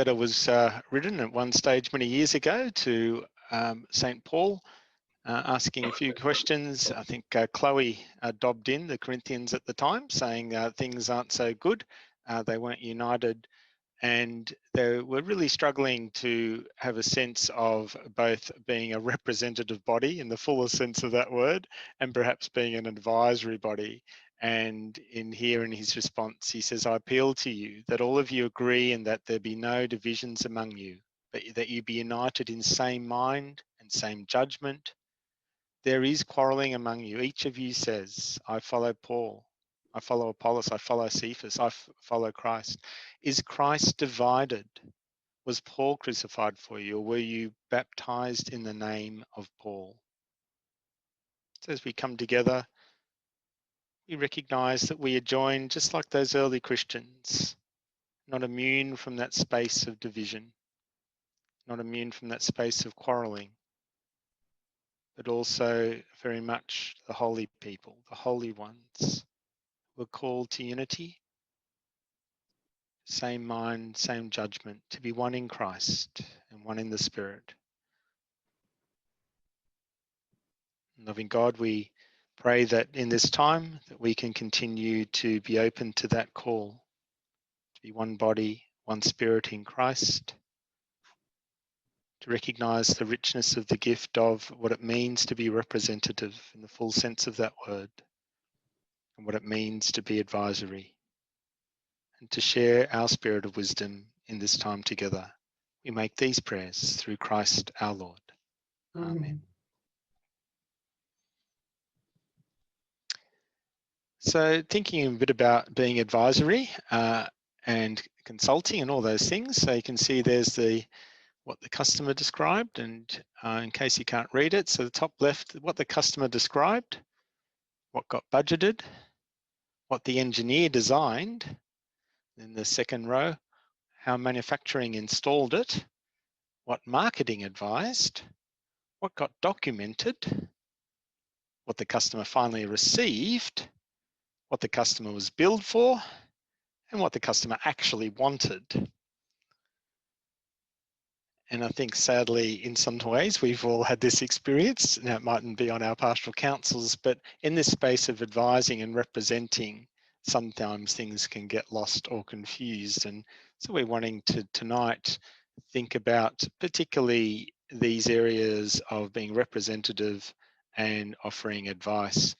letter was written at one stage many years ago to St. Paul, asking a few questions. I think Chloe dobbed in the Corinthians at the time, saying things aren't so good. They weren't united, and they were really struggling to have a sense of both being a representative body in the fullest sense of that word, and perhaps being an advisory body. And in his response, he says, I appeal to you that all of you agree and that there be no divisions among you, but that you be united in same mind and same judgment. There is quarrelling among you. Each of you says, I follow Paul, I follow Apollos, I follow Cephas, I follow Christ. Is Christ divided? Was Paul crucified for you, or were you baptized in the name of Paul? So as we come together, we recognize that we are joined just like those early Christians, not immune from that space of division, not immune from that space of quarrelling, but also very much the holy people, the holy ones. We're called to unity, same mind, same judgment, to be one in Christ and one in the Spirit. Loving God, we pray that in this time that we can continue to be open to that call, to be one body, one spirit in Christ, to recognize the richness of the gift of what it means to be representative in the full sense of that word, and what it means to be advisory, and to share our spirit of wisdom in this time together. We make these prayers through Christ our Lord. Amen. So thinking a bit about being advisory and consulting and all those things. So you can see there's what the customer described, and in case you can't read it, so the top left, what the customer described, what got budgeted, what the engineer designed. In the second row, how manufacturing installed it, what marketing advised, what got documented, what the customer finally received, what the customer was billed for, and what the customer actually wanted. And I think sadly, in some ways, we've all had this experience. Now, it mightn't be on our pastoral councils, but in this space of advising and representing, sometimes things can get lost or confused. And so we're wanting to tonight think about particularly these areas of being representative and offering advice.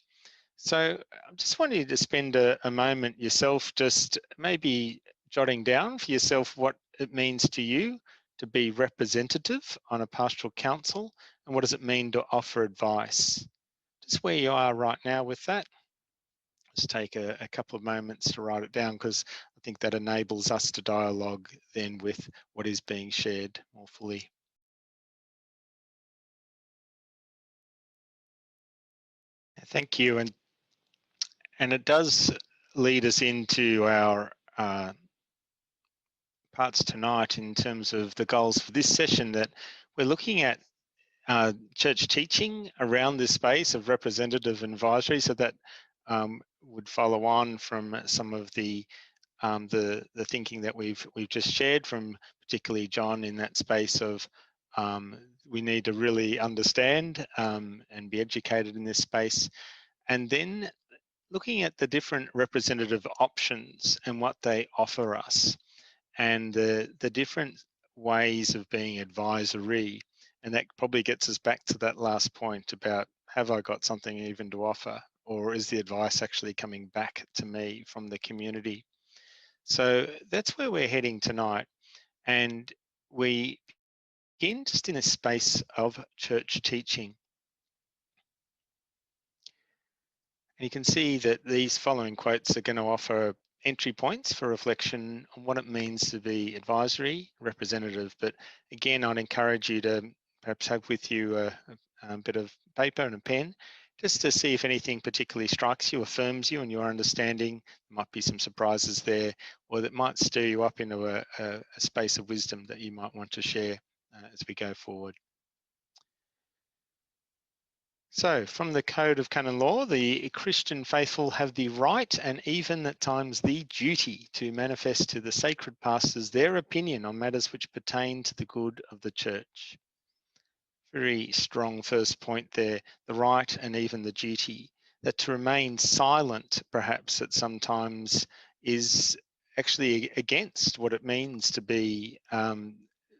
So I just want you to spend a moment yourself, just maybe jotting down for yourself what it means to you to be representative on a pastoral council, and what does it mean to offer advice. Just where you are right now with that. Just take a couple of moments to write it down, because I think that enables us to dialogue then with what is being shared more fully. Thank you. And it does lead us into our parts tonight in terms of the goals for this session, that we're looking at church teaching around this space of representative advisory. So that would follow on from some of the thinking that we've just shared from particularly John in that space of we need to really understand and be educated in this space, and then looking at the different representative options and what they offer us, and the different ways of being advisory. And that probably gets us back to that last point about, have I got something even to offer, or is the advice actually coming back to me from the community? So that's where we're heading tonight. And we begin just in a space of church teaching. And you can see that these following quotes are going to offer entry points for reflection on what it means to be advisory, representative. But again, I'd encourage you to perhaps have with you a bit of paper and a pen, just to see if anything particularly strikes you, affirms you in your understanding. There might be some surprises there, or that might stir you up into a space of wisdom that you might want to share as we go forward. So, from the Code of Canon Law, the Christian faithful have the right and even at times the duty to manifest to the sacred pastors their opinion on matters which pertain to the good of the Church. Very strong first point there, the right and even the duty. That to remain silent, perhaps at sometimes, is actually against what it means to be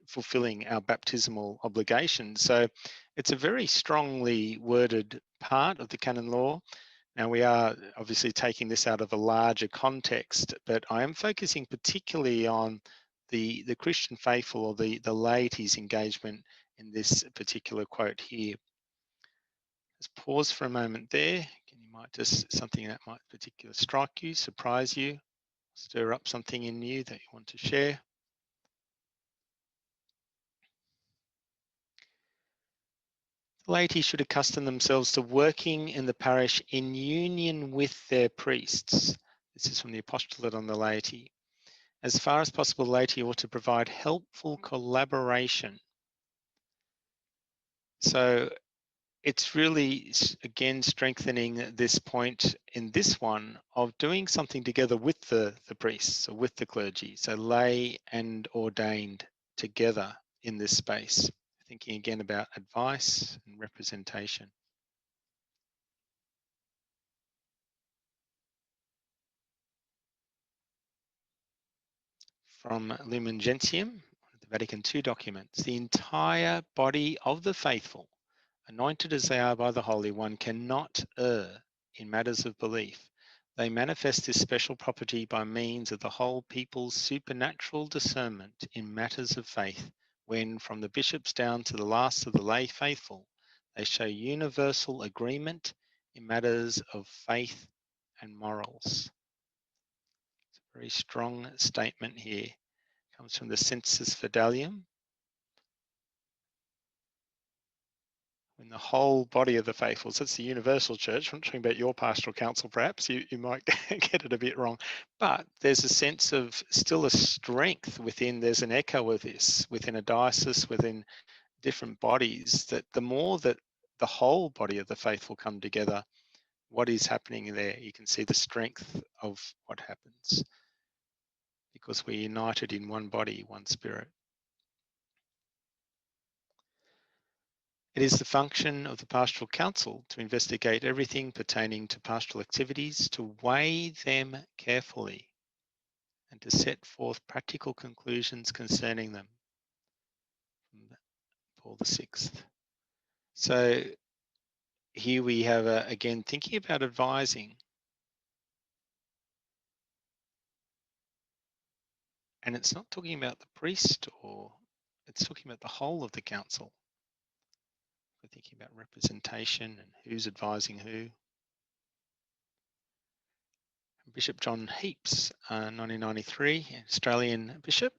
fulfilling our baptismal obligations. So it's a very strongly worded part of the canon law. Now, we are obviously taking this out of a larger context, but I am focusing particularly on the Christian faithful or the laity's engagement in this particular quote here. Just pause for a moment there. You might just, something that might particularly strike you, surprise you, stir up something in you that you want to share. The laity should accustom themselves to working in the parish in union with their priests. This is from the Apostolate on the Laity. As far as possible, the laity ought to provide helpful collaboration. So it's really, again, strengthening this point in this one of doing something together with the priests or with the clergy, so lay and ordained together in this space, thinking again about advice and representation. From Lumen Gentium, the Vatican II documents, the entire body of the faithful, anointed as they are by the Holy One, cannot err in matters of belief. They manifest this special property by means of the whole people's supernatural discernment in matters of faith, when, from the bishops down to the last of the lay faithful, they show universal agreement in matters of faith and morals. It's a very strong statement here. It comes from the Sensus Fidelium, when the whole body of the faithful, so it's the universal church. I'm not talking about your pastoral council, perhaps you might get it a bit wrong, but there's a sense of still a strength within, there's an echo of this within a diocese, within different bodies, that the more that the whole body of the faithful come together, what is happening there? You can see the strength of what happens because we're united in one body, one spirit. It is the function of the Pastoral Council to investigate everything pertaining to pastoral activities, to weigh them carefully, and to set forth practical conclusions concerning them. From Paul VI. So here we have, again, thinking about advising. And it's not talking about the priest, or it's talking about the whole of the council. We're thinking about representation and who's advising who. Bishop John Heaps, 1993, Australian bishop.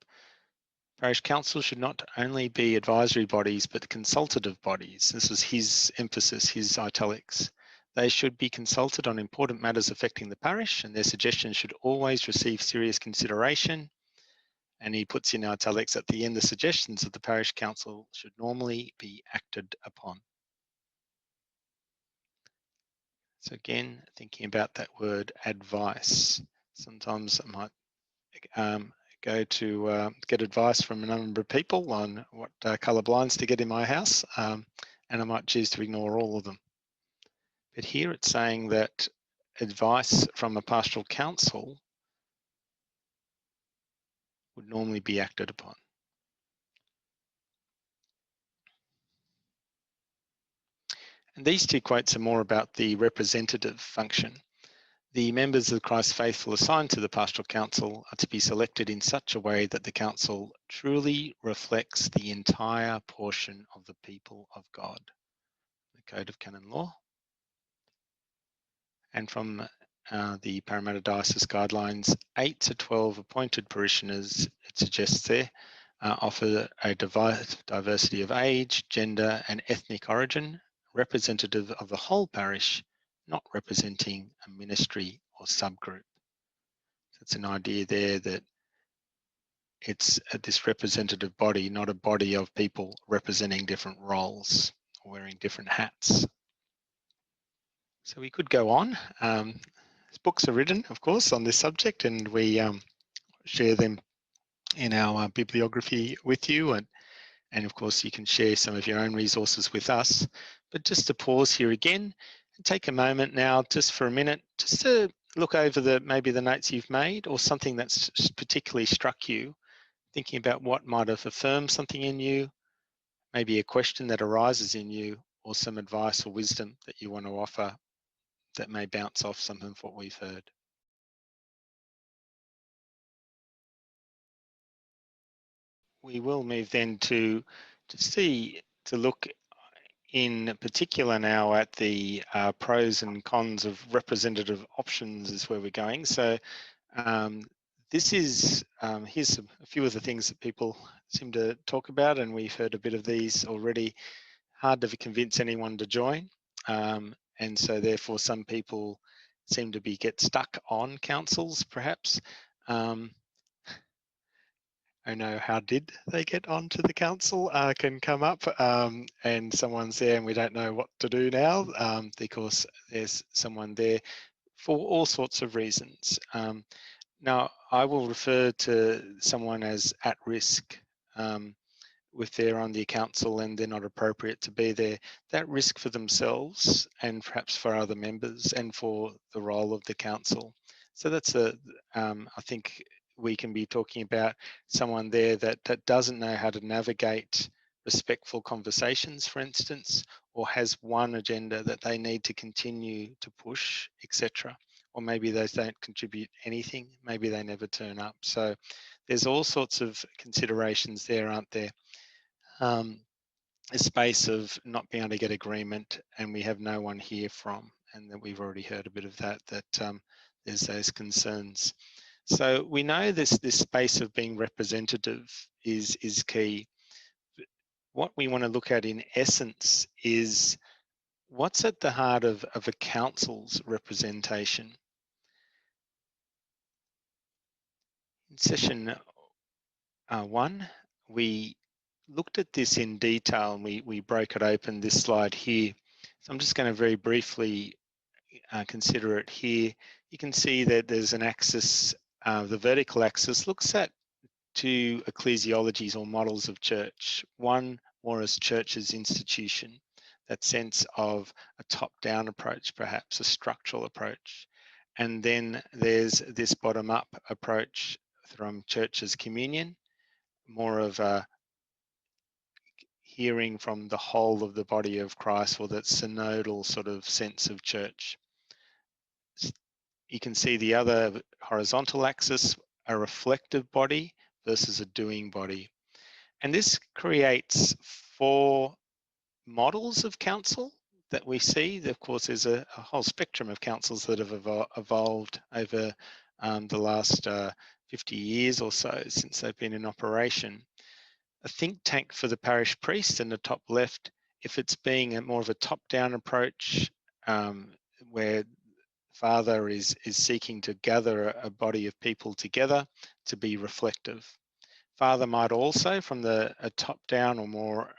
Parish councils should not only be advisory bodies, but consultative bodies. This is his emphasis, his italics. They should be consulted on important matters affecting the parish, and their suggestions should always receive serious consideration. And he puts in italics at the end, the suggestions of the parish council should normally be acted upon. So again, thinking about that word advice. Sometimes I might go to get advice from a number of people on what colour blinds to get in my house, and I might choose to ignore all of them. But here it's saying that advice from a pastoral council would normally be acted upon. And these two quotes are more about the representative function. The members of Christ's faithful assigned to the Pastoral Council are to be selected in such a way that the council truly reflects the entire portion of the people of God. The Code of Canon Law. And from the Parramatta Diocese Guidelines, 8 to 12 appointed parishioners, it suggests there, offer a diversity of age, gender and ethnic origin, representative of the whole parish, not representing a ministry or subgroup. So it's an idea there that it's this representative body, not a body of people representing different roles or wearing different hats. So we could go on. Books are written, of course, on this subject, and we share them in our bibliography with you. And of course, you can share some of your own resources with us. But just to pause here again and take a moment now, just for a minute, just to look over maybe the notes you've made or something that's particularly struck you, thinking about what might have affirmed something in you, maybe a question that arises in you, or some advice or wisdom that you want to offer that may bounce off some of what we've heard. We will move then to look in particular now at the pros and cons of representative options is where we're going. So this is, here's a few of the things that people seem to talk about, and we've heard a bit of these already. Hard to convince anyone to join. And so therefore some people seem to get stuck on councils perhaps. I know how did they get onto the council can come up, and someone's there and we don't know what to do now because there's someone there for all sorts of reasons. Now, I will refer to someone as at risk if they're on the council and they're not appropriate to be there. That risk for themselves and perhaps for other members and for the role of the council. So that's I think we can be talking about someone there that doesn't know how to navigate respectful conversations, for instance, or has one agenda that they need to continue to push, etc. Or maybe they don't contribute anything, maybe they never turn up. So there's all sorts of considerations there, aren't there? A space of not being able to get agreement and we have no one here from, and that we've already heard a bit of that there's those concerns. So we know this space of being representative is key. What we want to look at in essence is what's at the heart of a council's representation. In session 1, we looked at this in detail and we broke it open, this slide here. So I'm just going to very briefly consider it here. You can see that there's an axis, the vertical axis looks at two ecclesiologies or models of church. One more as church as institution, that sense of a top-down approach, perhaps a structural approach. And then there's this bottom-up approach from church as communion, more of a hearing from the whole of the body of Christ, or that synodal sort of sense of church. You can see the other horizontal axis, a reflective body versus a doing body. And this creates 4 models of council that we see. Of course, there's a whole spectrum of councils that have evolved over the last 50 years or so since they've been in operation. A think tank for the parish priest in the top left, if it's being more of a top-down approach, where Father is seeking to gather a body of people together to be reflective. Father might also, from a top-down or more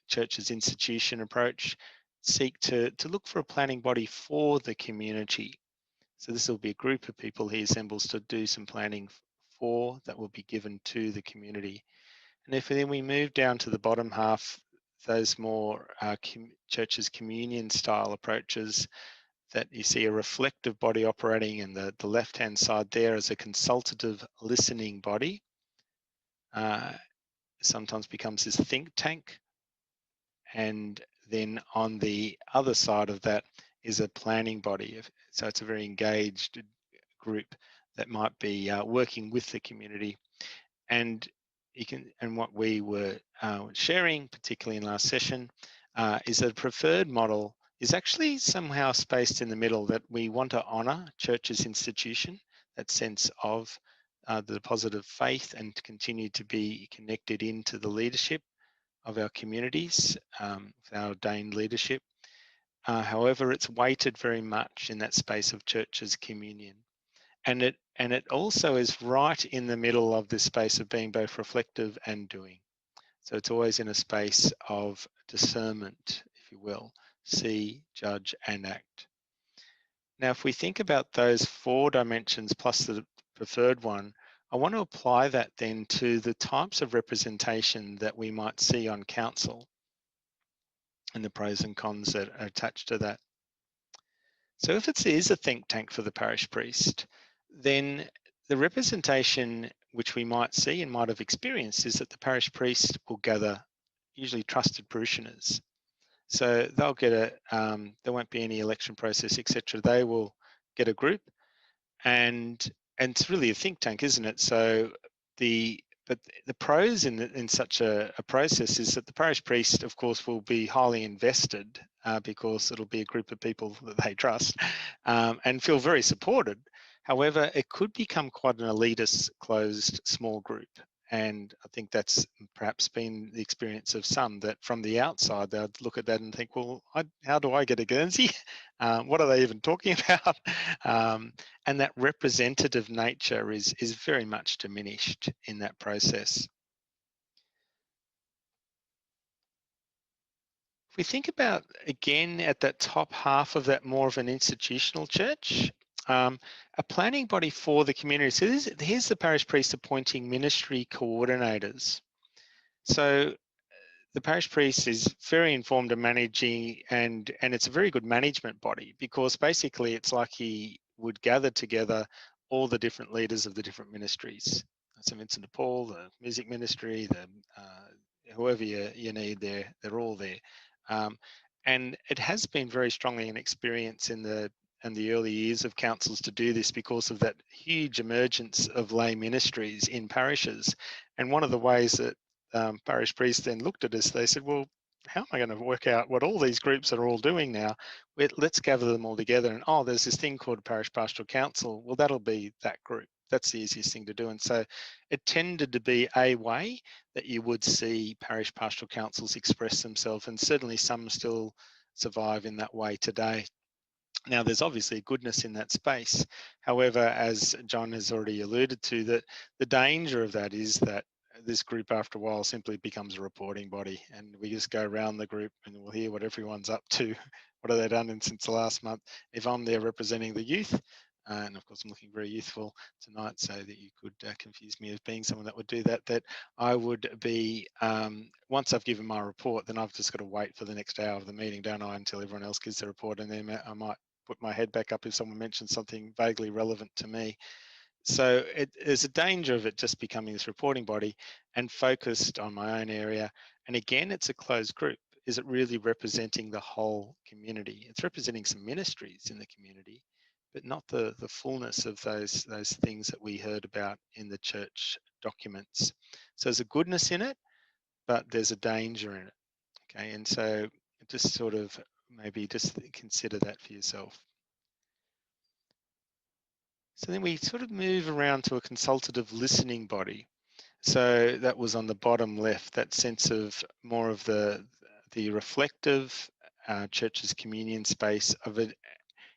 church as institution approach, seek to look for a planning body for the community. So this will be a group of people he assembles to do some planning for that will be given to the community. And if then we move down to the bottom half, those more church as communion style approaches, that you see a reflective body operating, and the left-hand side there is a consultative listening body. Sometimes becomes this think tank. And then on the other side of that is a planning body. So it's a very engaged group that might be working with the community. And what we were sharing, particularly in last session, is that a preferred model is actually somehow spaced in the middle, that we want to honour church as institution, that sense of the deposit of faith, and to continue to be connected into the leadership of our communities, with our ordained leadership. However, it's weighted very much in that space of church as communion. And it also is right in the middle of this space of being both reflective and doing. So it's always in a space of discernment, if you will, see, judge, and act. Now, if we think about those 4 dimensions plus the preferred one, I want to apply that then to the types of representation that we might see on council and the pros and cons that are attached to that. So if it is a think tank for the parish priest, then the representation which we might see and might have experienced is that the parish priest will gather usually trusted parishioners. So they'll get there won't be any election process, etc. They will get a group, and it's really a think tank, isn't it? So but the pros in such a process is that the parish priest, of course, will be highly invested because it'll be a group of people that they trust and feel very supported. However, it could become quite an elitist, closed, small group. And I think that's perhaps been the experience of some, that from the outside, they'd look at that and think, well, how do I get a Guernsey? What are they even talking about? And that representative nature is very much diminished in that process. If we think about, again, at that top half of that more of an institutional church, a planning body for the community. So here's the parish priest appointing ministry coordinators. So the parish priest is very informed in managing, and it's a very good management body, because basically it's like he would gather together all the different leaders of the different ministries. St. Vincent de Paul, the music ministry, the whoever you need there, they're all there. And it has been very strongly an experience in the early years of councils to do this because of that huge emergence of lay ministries in parishes. And one of the ways that parish priests then looked at us, they said, well, how am I going to work out what all these groups are all doing now? Let's gather them all together. And oh, there's this thing called Parish Pastoral Council. Well, that'll be that group. That's the easiest thing to do. And so it tended to be a way that you would see parish pastoral councils express themselves, and certainly some still survive in that way today. Now, there's obviously a goodness in that space. However, as John has already alluded to, that the danger of that is that this group after a while simply becomes a reporting body, and we just go around the group and we'll hear what everyone's up to. What have they done since the last month? If I'm there representing the youth, and of course I'm looking very youthful tonight, so that you could confuse me as being someone that would do that, that I would be, once I've given my report, then I've just got to wait for the next hour of the meeting, don't I, until everyone else gives their report, and then I might put my head back up if someone mentions something vaguely relevant to me. So there's a danger of it just becoming this reporting body and focused on my own area. And again, it's a closed group. Is it really representing the whole community? It's representing some ministries in the community, but not the fullness of those things that we heard about in the church documents. So there's a goodness in it, but there's a danger in it. Okay, and so just sort of maybe just consider that for yourself. So then we sort of move around to a consultative listening body. So that was on the bottom left, that sense of more of the reflective church's communion space of it.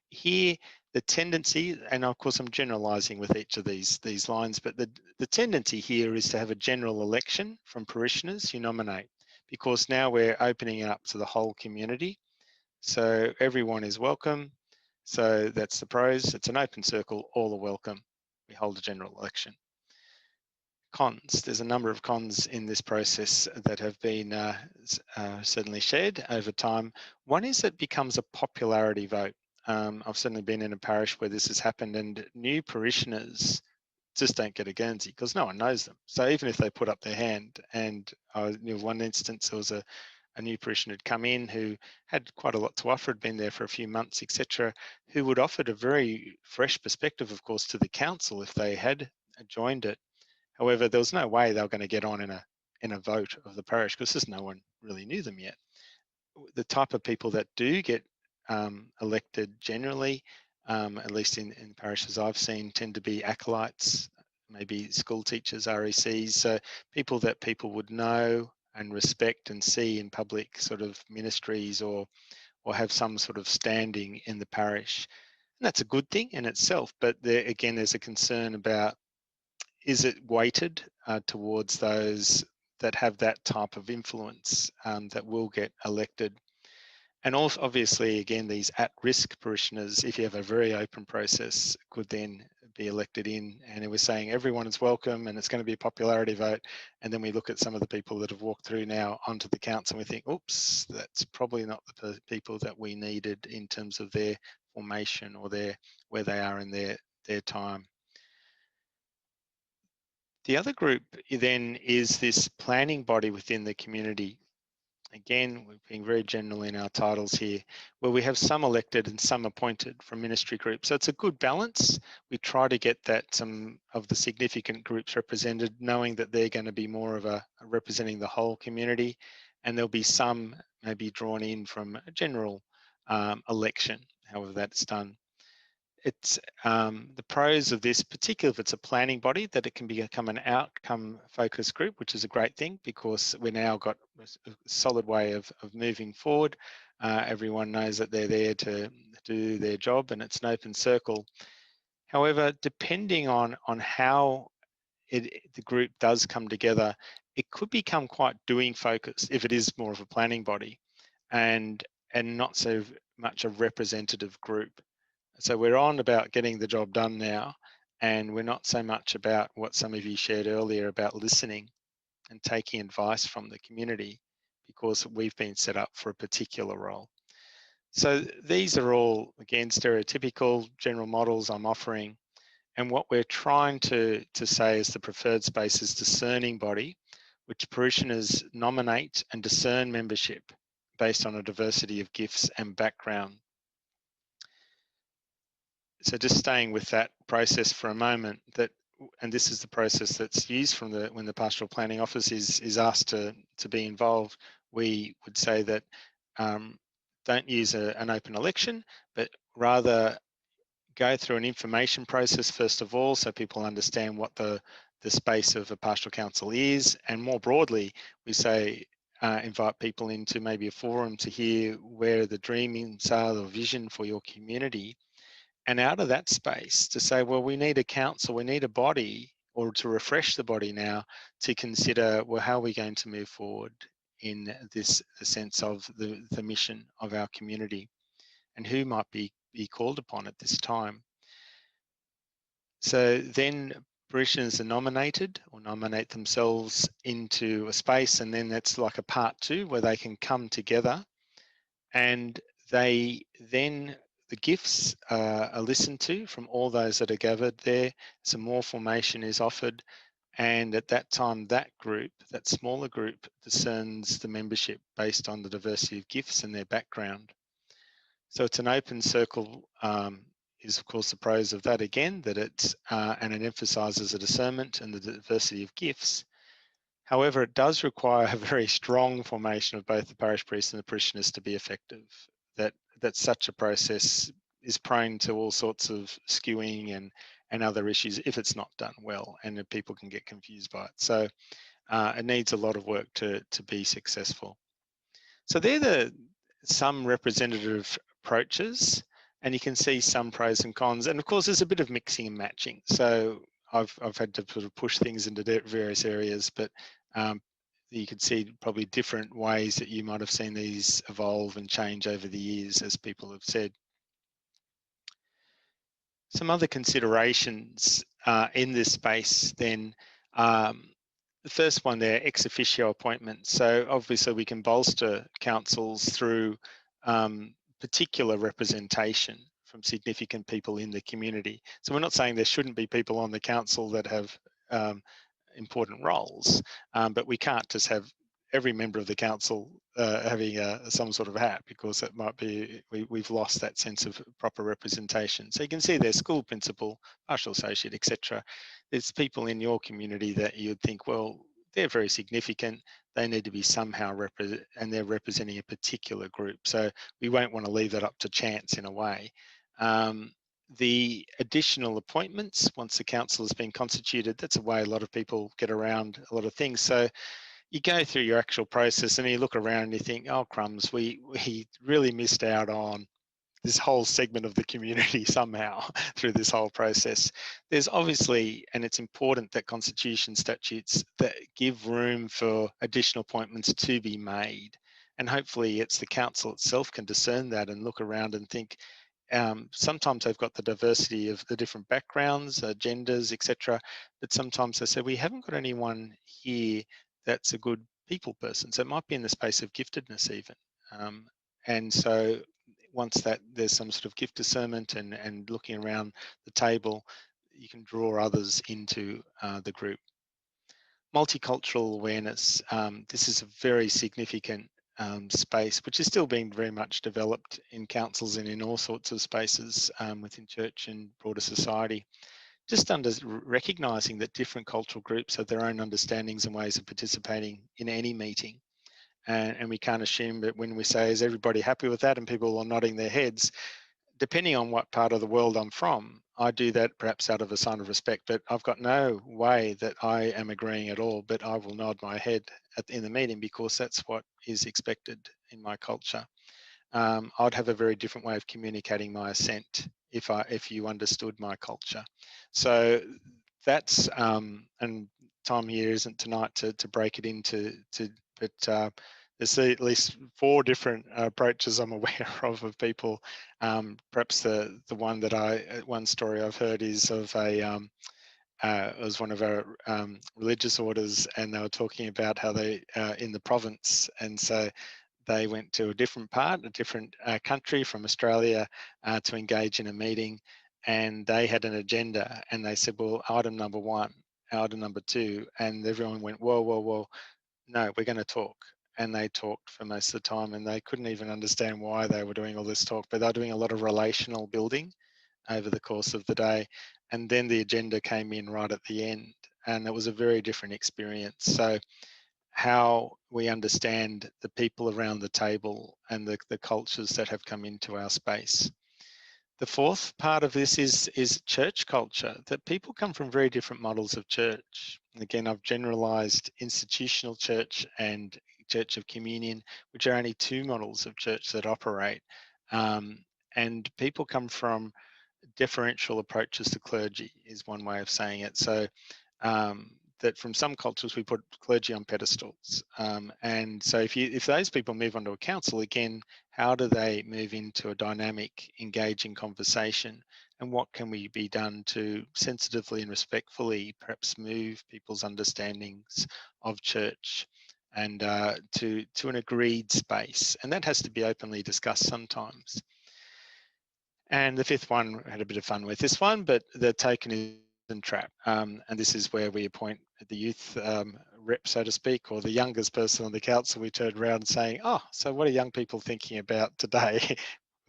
Here, the tendency, and of course I'm generalizing with each of these lines, but the tendency here is to have a general election from parishioners who nominate, because now we're opening it up to the whole community. So everyone is welcome. So that's the pros. It's an open circle, all are welcome. We hold a general election. Cons. There's a number of cons in this process that have been certainly shared over time. One is it becomes a popularity vote. I've certainly been in a parish where this has happened, and new parishioners just don't get a Guernsey because no one knows them. So even if they put up their hand, and one instance, there was a new parishioner had come in who had quite a lot to offer, had been there for a few months, etc., who would offer a very fresh perspective, of course, to the council if they had joined it. However, there was no way they were going to get on in a vote of the parish because just no one really knew them yet. The type of people that do get elected generally, at least in parishes I've seen, tend to be acolytes, maybe school teachers, RECs, so people that people would know and respect and see in public sort of ministries, or have some sort of standing in the parish. And that's a good thing in itself, but there again, there's a concern about, is it weighted towards those that have that type of influence that will get elected? And also, obviously, again, these at-risk parishioners, if you have a very open process, could then be elected in. And it was saying everyone is welcome and it's going to be a popularity vote. And then we look at some of the people that have walked through now onto the council and we think, oops, that's probably not the people that we needed in terms of their formation or where they are in their time. The other group then is this planning body within the community. Again, we're being very general in our titles here, where we have some elected and some appointed from ministry groups. So it's a good balance. We try to get that some of the significant groups represented, knowing that they're going to be more of a representing the whole community, and there'll be some maybe drawn in from a general election, however that's done. It's the pros of this, particularly if it's a planning body, that it can become an outcome focused group, which is a great thing because we now got a solid way of moving forward. Everyone knows that they're there to do their job and it's an open circle. However, depending on how the group does come together, it could become quite doing focused if it is more of a planning body and not so much a representative group. So we're on about getting the job done now, and we're not so much about what some of you shared earlier about listening and taking advice from the community because we've been set up for a particular role. So these are all, again, stereotypical general models I'm offering. And what we're trying to say is the preferred space is discerning body, which parishioners nominate and discern membership based on a diversity of gifts and background. So just staying with that process for a moment, and this is the process that's used from when the Pastoral Planning Office is asked to be involved, we would say that don't use an open election, but rather go through an information process first of all, so people understand what the space of a pastoral council is, and more broadly, we say invite people into maybe a forum to hear where the dreamings are, the vision for your community. And out of that space to say, well, we need a council, we need a body, or to refresh the body now to consider, well, how are we going to move forward in the sense of the mission of our community and who might be called upon at this time. So then parishioners are nominated or nominate themselves into a space, and then that's like a part two where they can come together and the gifts are listened to from all those that are gathered there. Some more formation is offered. And at that time, that smaller group, discerns the membership based on the diversity of gifts and their background. So it's an open circle, is of course the pros of that again, that it emphasises the discernment and the diversity of gifts. However, it does require a very strong formation of both the parish priest and the parishioners to be effective. That such a process is prone to all sorts of skewing and other issues if it's not done well, and people can get confused by it. So it needs a lot of work to be successful. So they're some representative approaches, and you can see some pros and cons. And of course, there's a bit of mixing and matching. So I've had to sort of push things into various areas, but you can see probably different ways that you might have seen these evolve and change over the years, as people have said. Some other considerations in this space then, the first one there, ex officio appointments. So obviously we can bolster councils through particular representation from significant people in the community. So we're not saying there shouldn't be people on the council that have important roles, but we can't just have every member of the council having some sort of hat, because that might be, we've lost that sense of proper representation. So you can see there's school principal, pastoral associate, etc. There's people in your community that you'd think, well, they're very significant, they need to be somehow and they're representing a particular group. So we won't want to leave that up to chance in a way. The additional appointments, once the council has been constituted, that's a way a lot of people get around a lot of things. So you go through your actual process and you look around and you think, oh crumbs, we really missed out on this whole segment of the community somehow through this whole process. There's obviously, and it's important that constitution statutes that give room for additional appointments to be made. And hopefully it's the council itself can discern that and look around and think, sometimes they've got the diversity of the different backgrounds, genders, etc. But sometimes they say, we haven't got anyone here that's a good people person. So it might be in the space of giftedness even. And so once that there's some sort of gift discernment and looking around the table, you can draw others into the group. Multicultural awareness. This is a very significant space, which is still being very much developed in councils and in all sorts of spaces within church and broader society. Just recognising that different cultural groups have their own understandings and ways of participating in any meeting. And we can't assume that when we say, is everybody happy with that? And people are nodding their heads, depending on what part of the world I'm from, I do that perhaps out of a sign of respect, but I've got no way that I am agreeing at all, but I will nod my head in the meeting because that's what is expected in my culture. I'd have a very different way of communicating my assent if you understood my culture. So that's, and time here isn't tonight to break it into, but there's at least 4 different approaches I'm aware of people. Perhaps the one story I've heard is of it was one of our religious orders, and they were talking about how they in the province, and so they went to a different country from Australia to engage in a meeting, and they had an agenda, and they said, well, item number 1, item number 2, and everyone went, whoa, whoa, whoa, no, we're going to talk. And they talked for most of the time, and they couldn't even understand why they were doing all this talk, but they're doing a lot of relational building over the course of the day. And then the agenda came in right at the end, and it was a very different experience. So how we understand the people around the table and the cultures that have come into our space. The 4th part of this is church culture, that people come from very different models of church. Again, I've generalized institutional church and church of communion, which are only 2 models of church that operate. And people come from differential approaches to clergy is one way of saying it. So that from some cultures we put clergy on pedestals, and so if those people move onto a council, again, how do they move into a dynamic, engaging conversation, and what can we be done to sensitively and respectfully perhaps move people's understandings of church and to an agreed space, and that has to be openly discussed sometimes. And the 5th one, I had a bit of fun with this one, but the tokenism trap. And this is where we appoint the youth rep, so to speak, or the youngest person on the council. We turn around saying, oh, so what are young people thinking about today?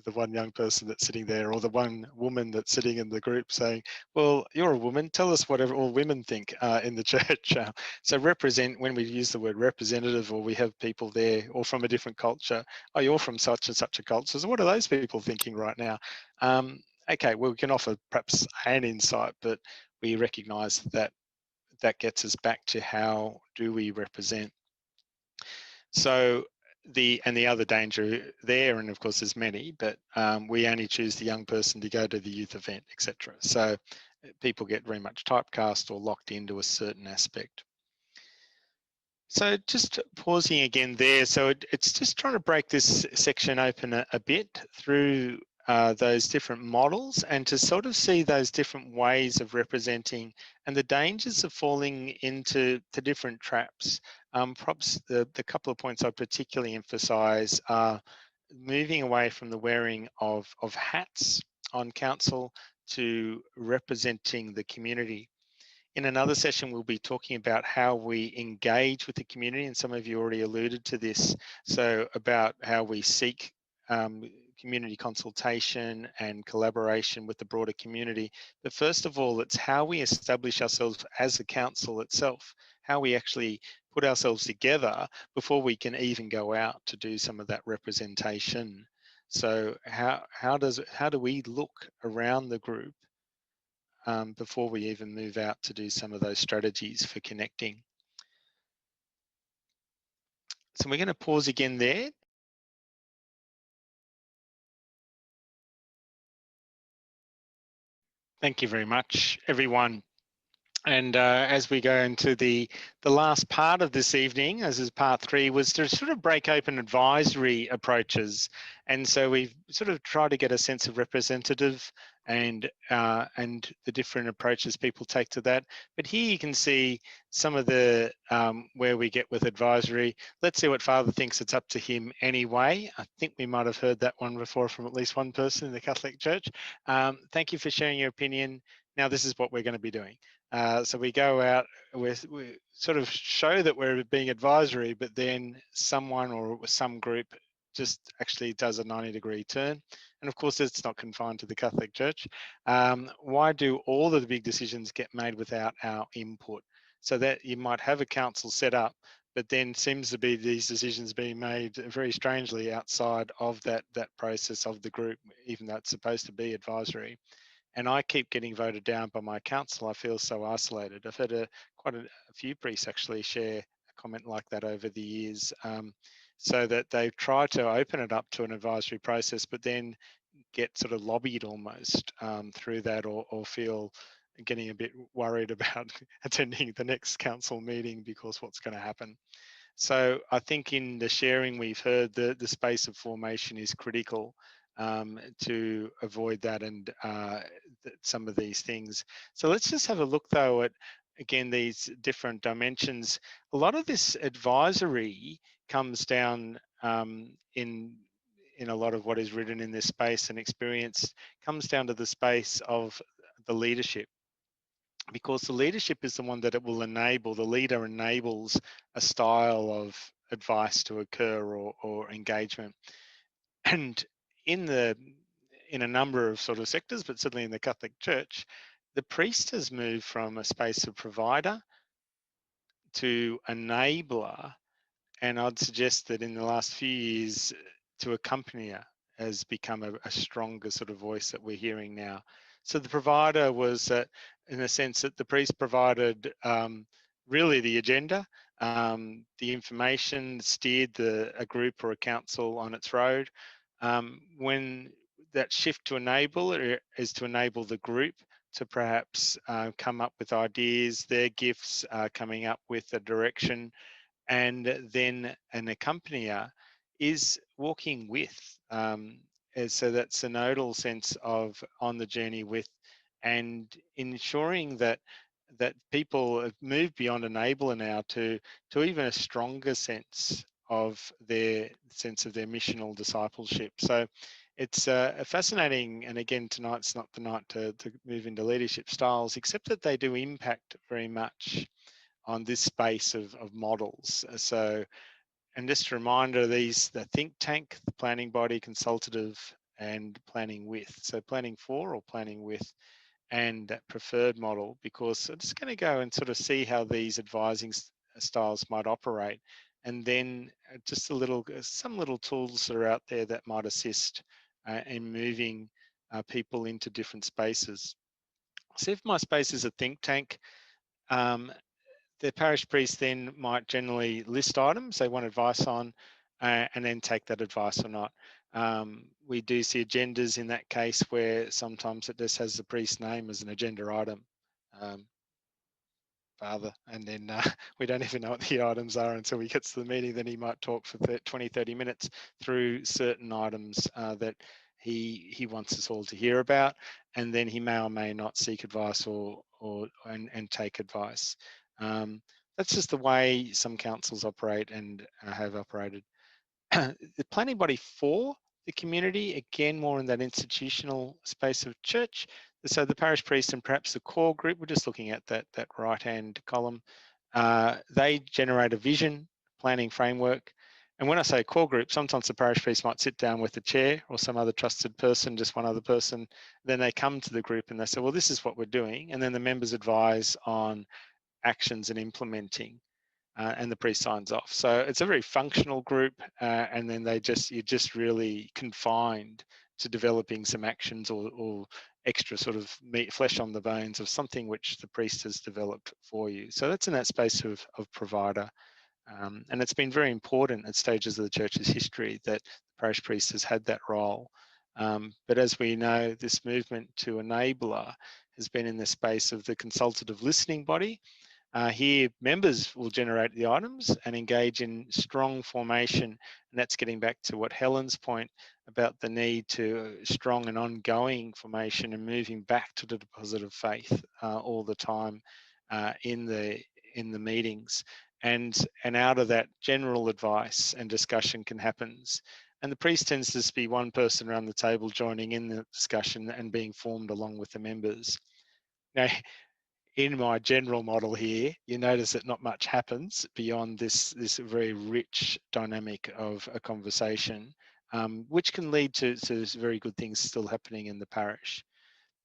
The one young person that's sitting there, or the one woman that's sitting in the group saying, well, you're a woman, tell us whatever all women think in the church. So when we use the word representative, or we have people there or from a different culture, oh, you're from such and such a culture, so what are those people thinking right now? Okay, well, we can offer perhaps an insight, but we recognise that gets us back to how do we represent. So the other danger there, and of course there's many, but we only choose the young person to go to the youth event, etc. So people get very much typecast or locked into a certain aspect. So just pausing again there. So it's just trying to break this section open a bit through those different models, and to sort of see those different ways of representing and the dangers of falling into different traps. Perhaps the couple of points I particularly emphasise are moving away from the wearing of hats on council to representing the community. In another session, we'll be talking about how we engage with the community, and some of you already alluded to this. So about how we seek community consultation and collaboration with the broader community. But first of all, it's how we establish ourselves as a council itself, how we actually put ourselves together before we can even go out to do some of that representation. So how do we look around the group before we even move out to do some of those strategies for connecting? So we're going to pause again there. Thank you very much, everyone. And as we go into the last part of this evening, as is part 3, was to sort of break open advisory approaches. And so we've sort of tried to get a sense of representative and the different approaches people take to that. But here you can see some of the where we get with advisory. Let's see what Father thinks. It's up to him anyway. I think we might have heard that one before from at least one person in the Catholic Church. Thank you for sharing your opinion. Now this is what we're going to be doing. So we go out, we sort of show that we're being advisory, but then someone or some group just actually does a 90-degree turn. And of course, it's not confined to the Catholic Church. Why do all of the big decisions get made without our input? So that you might have a council set up, but then seems to be these decisions being made very strangely outside of that process of the group, even though it's supposed to be advisory. And I keep getting voted down by my council. I feel so isolated. I've had quite a few priests actually share a comment like that over the years, so that they try to open it up to an advisory process, but then get sort of lobbied almost through that, or feel getting a bit worried about attending the next council meeting because what's going to happen. So I think in the sharing we've heard, the space of formation is critical to avoid that and some of these things. So let's just have a look though at, again, these different dimensions. A lot of this advisory comes down in a lot of what is written in this space and experience comes down to the space of the leadership, because the leadership is the one that it will enable. The leader enables a style of advice to occur or engagement. And in a number of sort of sectors, but certainly in the Catholic Church, the priest has moved from a space of provider to enabler, and I'd suggest that in the last few years, to accompanier has become a stronger sort of voice that we're hearing now. So the provider was, in a sense, that the priest provided really the agenda, the information, steered a group or a council on its road. When that shift to enable is to enable the group to perhaps come up with ideas, their gifts, coming up with a direction, and then an accompanier is walking with. So that synodal sense of on the journey with, and ensuring that people have moved beyond enabler now to even a stronger sense of their missional discipleship. So it's a fascinating, and again, tonight's not the night to move into leadership styles, except that they do impact very much on this space of models. So, and just a reminder, the think tank, the planning body, consultative, and planning with. So planning for or planning with, and that preferred model, because I'm just going to go and sort of see how these advising styles might operate. And then just some little tools that are out there that might assist in moving people into different spaces. So if my space is a think tank, the parish priest then might generally list items they want advice on, and then take that advice or not. We do see agendas in that case where sometimes it just has the priest's name as an agenda item, Father, and then we don't even know what the items are until we get to the meeting. Then he might talk for 20, 30 minutes through certain items that he wants us all to hear about, and then he may or may not seek advice and take advice. That's just the way some councils operate and have operated. The planning body for the community, again, more in that institutional space of church. So the parish priest and perhaps the core group, we're just looking at that right-hand column. They generate a vision, planning framework. And when I say core group, sometimes the parish priest might sit down with the chair or some other trusted person, just one other person. Then they come to the group and they say, well, this is what we're doing. And then the members advise on actions and implementing. And the priest signs off. So it's a very functional group, and then you're just really confined to developing some actions or extra sort of flesh on the bones of something which the priest has developed for you. So that's in that space of provider. And it's been very important at stages of the church's history that the parish priest has had that role. But as we know, this movement to enabler has been in the space of the consultative listening body. Here, members will generate the items and engage in strong formation, and that's getting back to what Helen's point about the need to strong and ongoing formation and moving back to the deposit of faith all the time in the meetings, and out of that, general advice and discussion can happen. And the priest tends to be one person around the table joining in the discussion and being formed along with the members. Now, in my general model here, you notice that not much happens beyond this very rich dynamic of a conversation, which can lead to very good things still happening in the parish.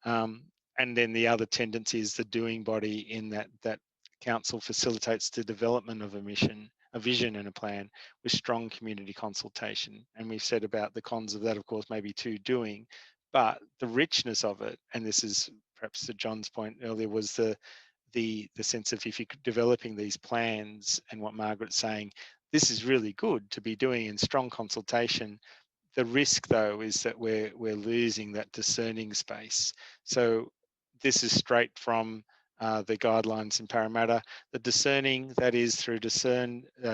And then the other tendency is the doing body in that council facilitates the development of a mission, a vision and a plan with strong community consultation. And we've said about the cons of that, of course, maybe too doing, but the richness of it, and this is perhaps to John's point earlier, was the sense of if you're developing these plans and what Margaret's saying, this is really good to be doing in strong consultation. The risk, though, is that we're losing that discerning space. So this is straight from the guidelines in Parramatta. The discerning, that is through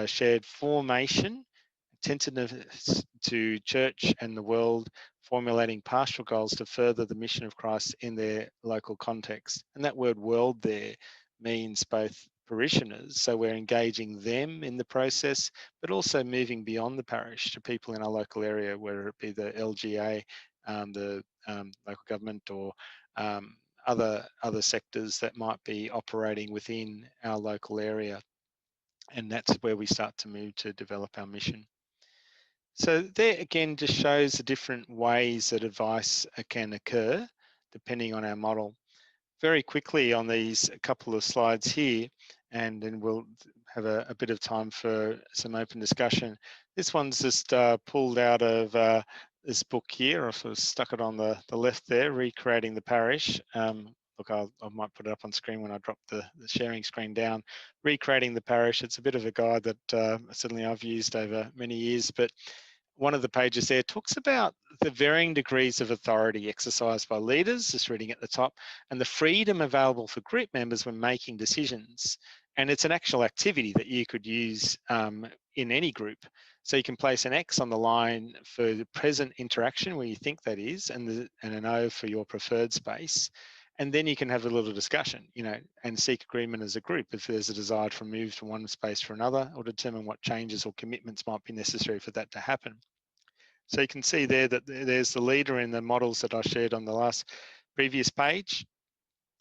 shared formation, attentiveness to church and the world, formulating pastoral goals to further the mission of Christ in their local context. And that word world there means both parishioners, so we're engaging them in the process, but also moving beyond the parish to people in our local area, whether it be the LGA, the local government, or other sectors that might be operating within our local area. And that's where we start to move to develop our mission. So there again just shows the different ways that advice can occur depending on our model. Very quickly on these couple of slides here, and then we'll have a bit of time for some open discussion. This one's just pulled out of this book here. I've sort of stuck it on the left there, Recreating the Parish. Look, I might put it up on screen when I drop the sharing screen down. Recreating the Parish, it's a bit of a guide that certainly I've used over many years, but one of the pages there talks about the varying degrees of authority exercised by leaders, just reading at the top, and the freedom available for group members when making decisions. And it's an actual activity that you could use in any group. So you can place an X on the line for the present interaction where you think that is, and an O for your preferred space. And then you can have a little discussion, and seek agreement as a group if there's a desire to move from one space to another, or determine what changes or commitments might be necessary for that to happen. So you can see there that there's the leader in the models that I shared on the previous page.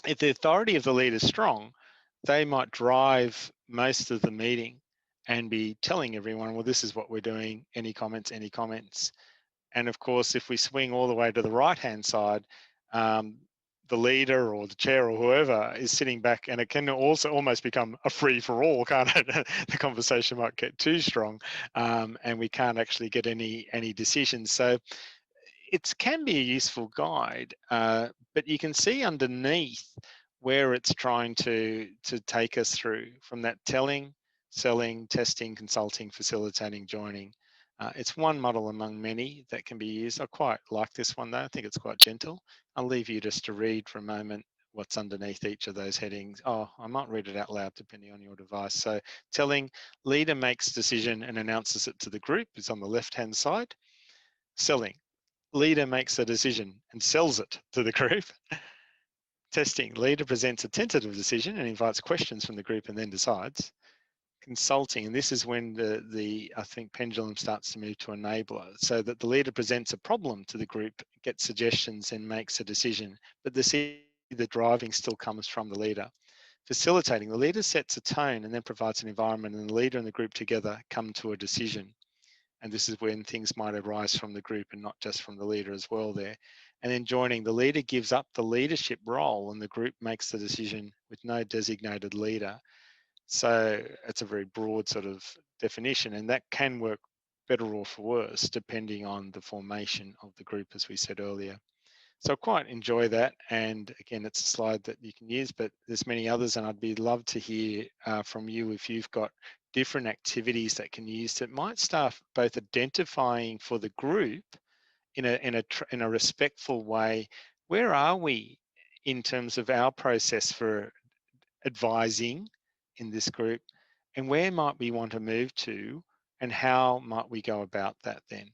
If the authority of the leader is strong, they might drive most of the meeting and be telling everyone, well, this is what we're doing, any comments, any comments. And of course, if we swing all the way to the right-hand side, the leader or the chair or whoever is sitting back, and it can also almost become a free-for-all, can't it? The conversation might get too strong, and we can't actually get any decisions. So it can be a useful guide, but you can see underneath where it's trying to take us through from that telling, selling, testing, consulting, facilitating, joining. It's one model among many that can be used. I quite like this one though. I think it's quite gentle. I'll leave you just to read for a moment what's underneath each of those headings. Oh, I might read it out loud depending on your device. So telling, leader makes decision and announces it to the group is on the left-hand side. Selling, leader makes a decision and sells it to the group. Testing, leader presents a tentative decision and invites questions from the group and then decides. Consulting, and this is when the I think pendulum starts to move to enabler, so that the leader presents a problem to the group, gets suggestions and makes a decision, but the driving still comes from the leader. Facilitating, the leader sets a tone and then provides an environment, and the leader and the group together come to a decision. And this is when things might arise from the group and not just from the leader as well there. And then joining, the leader gives up the leadership role and the group makes the decision with no designated leader. So it's a very broad sort of definition, and that can work better or for worse depending on the formation of the group, as we said earlier. So I quite enjoy that, and again, it's a slide that you can use, but there's many others, and I'd be love to hear from you if you've got different activities that can use that might start both identifying for the group in a respectful way, where are we in terms of our process for advising in this group, and where might we want to move to, and how might we go about that then?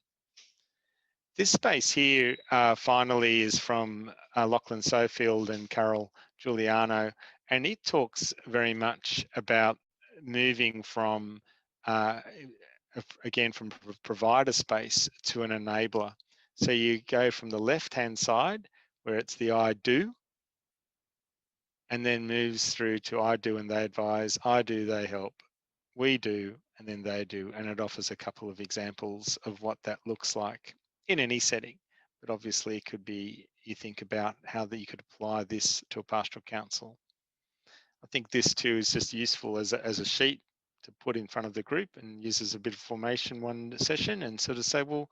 This space here finally is from Lachlan Sofield and Carol Giuliano, and it talks very much about moving from, again, from provider space to an enabler. So you go from the left-hand side, where it's the I do, and then moves through to I do and they advise, I do, they help, we do, and then they do. And it offers a couple of examples of what that looks like in any setting. But obviously it could be, you think about how that you could apply this to a pastoral council. I think this too is just useful as a sheet to put in front of the group and use as a bit of formation one session and sort of say, well,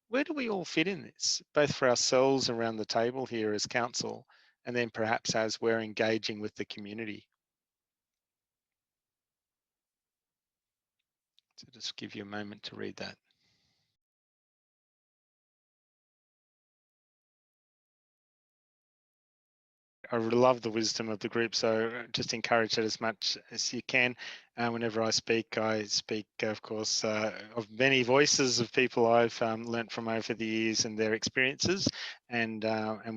where do we all fit in this, both for ourselves around the table here as council, and then perhaps as we're engaging with the community. So just give you a moment to read that. I love the wisdom of the group, so just encourage it as much as you can. Whenever I speak, of course, of many voices of people I've learnt from over the years and their experiences, and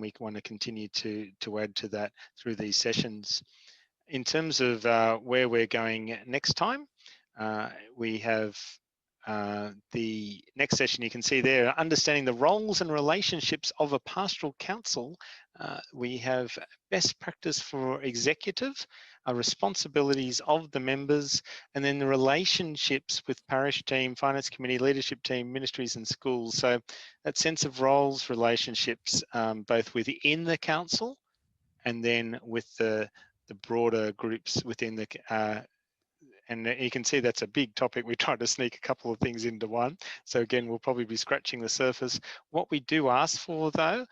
we want to continue to add to that through these sessions. In terms of where we're going next time, we have the next session you can see there, understanding the roles and relationships of a pastoral council. We have best practice for executive, responsibilities of the members, and then the relationships with parish team, finance committee, leadership team, ministries and schools. So that sense of roles, relationships, both within the council and then with the broader groups within the and you can see that's a big topic. We tried to sneak a couple of things into one. So again, we'll probably be scratching the surface. What we do ask for though,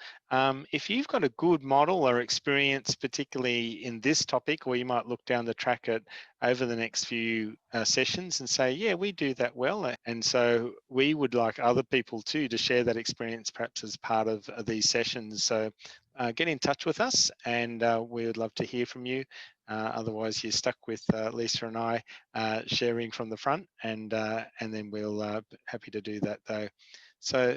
if you've got a good model or experience, particularly in this topic, or you might look down the track at over the next few sessions and say, yeah, we do that well. And so we would like other people too to share that experience perhaps as part of these sessions. So get in touch with us and we would love to hear from you. Otherwise, you're stuck with Lisa and I sharing from the front, and then we'll happy to do that though. So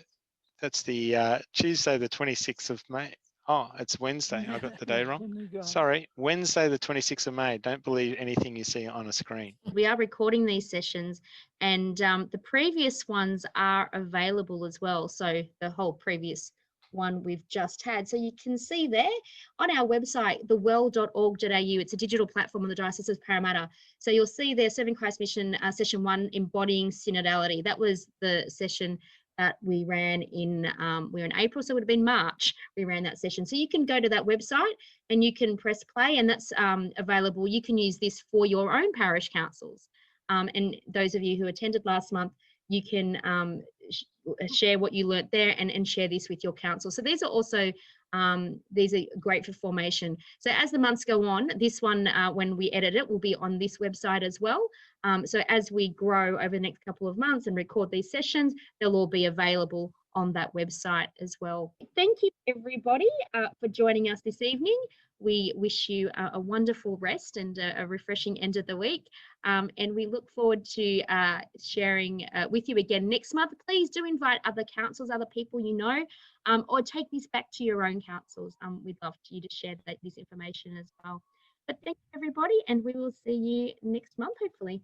that's the Tuesday, the 26th of May. Oh, it's Wednesday. I got the day wrong. Sorry, Wednesday, the 26th of May. Don't believe anything you see on a screen. We are recording these sessions, and the previous ones are available as well. So the whole previous one we've just had. So you can see there on our website, thewell.org.au. It's a digital platform on the Diocese of Parramatta. So you'll see there, Serving Christ Mission, session 1, Embodying Synodality. That was the session that we ran in, we were in April, so it would have been March, we ran that session. So you can go to that website and you can press play, and that's available. You can use this for your own parish councils. And those of you who attended last month, you can share what you learnt there and share this with your council. So these are also, these are great for formation. So as the months go on, this one, when we edit it, will be on this website as well. So as we grow over the next couple of months and record these sessions, they'll all be available on that website as well. Thank you everybody for joining us this evening. We wish you a wonderful rest and a refreshing end of the week. And we look forward to sharing with you again next month. Please do invite other councils, other people you know, or take this back to your own councils. We'd love you to share this information as well. But thank you everybody, and we will see you next month, hopefully.